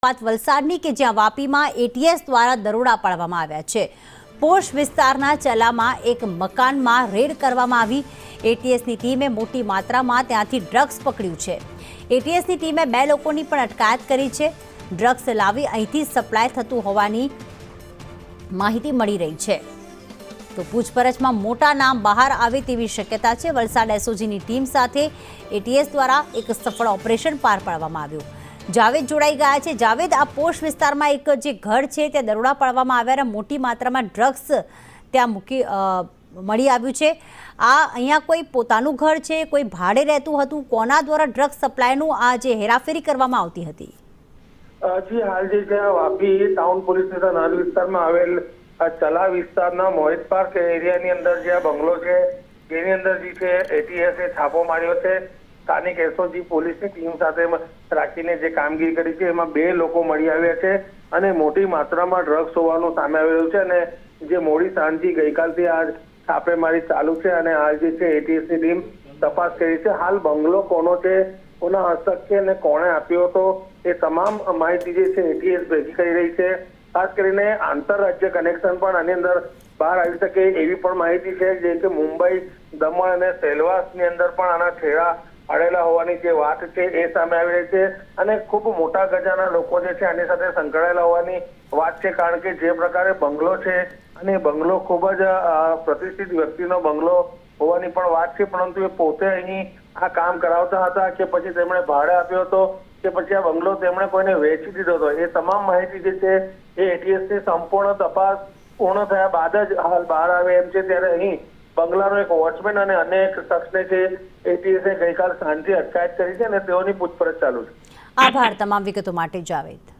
વાત વલસાડની કે જ્યાં વાપીમાં એટીએસ દ્વારા દરોડા પાડવામાં આવ્યા છે। પોશ વિસ્તારના ચલામાં એક મકાનમાં રેડ કરવામાં આવી। એટીએસની ટીમે મોટી માત્રામાં ત્યાંથી ડ્રગ્સ પકડ્યું છે। એટીએસની ટીમે 2 લોકોની પણ અટકાયત કરી છે। ડ્રગ્સ લાવી અહીંથી સપ્લાય થતું હોવાની માહિતી મળી રહી છે। તો પૂછપરછમાં મોટા નામ બહાર આવે તેવી શક્યતા છે। વલસાડ એસઓજીની ટીમ સાથે એટીએસ દ્વારા એક સફળ ઓપરેશન પાર પાડવામાં આવ્યું। જાવેદ જોડાઈ ગયા છે। જાવેદ, આ પોશ વિસ્તારમાં એક જે ઘર છે ત્યાં દરોડા પાડવામાં આવ્યા, મોટી માત્રામાં ડ્રગ્સ ત્યાં મળી આવ્યું છે। આ અહીંયા કોઈ પોતાનું ઘર છે, કોઈ ભાડે રહેતું હતું, કોના દ્વારા ડ્રગ્સ સપ્લાયનું આ જે હેરાફેરી કરવામાં આવતી હતી? જી હાલ જે છે વાપી ટાઉન પોલીસ સ્ટેશન હદ વિસ્તારમાં આવેલ ચલા વિસ્તારના મોહિત પાર્ક એરિયાની અંદર જે બંગલો છે એની અંદર જે છે એટીએસે છાપો માર્યો છે। સ્થાનિક એસઓજી પોલીસની ટીમ સાથે રાખીને જે કામગીરી કરી છે એમાં 2 લોકો મળી આવ્યા છે અને મોટી માત્રામાં ડ્રગ્સ હોવાનું સામે આવેલું છે અને જે મોડી સાંજથી ગઈકાલથી આ છાપેમારી ચાલુ છે અને હાલ જે છે એટીએસની ટીમ તપાસ કરી છે। હાલ બંગલો કોનો છે, કોના હસ્તક છે અને કોણે આપ્યો હતો એ તમામ માહિતી જે છે એટીએસ ભેગી કરી રહી છે। ખાસ કરીને આંતરરાજ્ય કનેક્શન પણ આની અંદર બહાર આવી શકે એવી પણ માહિતી છે, જે કે મુંબઈ, દમણ અને સેલવાસની અંદર પણ આના છેડા અડેલા હોવાની જે વાત છે એ સામે આવી રહી છે અને ખૂબ મોટા ગજાના લોકો જે છે આની સાથે સંકળાયેલા હોવાની વાત છે। કારણ કે જે પ્રકારે બંગલો છે અને બંગલો ખૂબ જ પ્રતિષ્ઠિત વ્યક્તિનો બંગલો હોવાની પણ વાત છે, પરંતુ એ પોતે અહીં આ કામ કરાવતા હતા કે પછી તેમણે ભાડે આપ્યો હતો કે પછી આ બંગલો તેમણે કોઈને વેચી દીધો હતો, એ તમામ માહિતી જે છે એ એટીએસની સંપૂર્ણ તપાસ પૂર્ણ થયા બાદ જ હાલ બહાર આવે એમ છે। ત્યારે અહીં બંગલાનો એક વોચમેન અને અન્ય એક શખ્સને છે એટીએસે ગઈકાલ સાંજે અટકાયત કરી છે અને તેઓની પૂછપરછ ચાલુ છે। આભાર તમામ વિગતો માટે જાવેદ।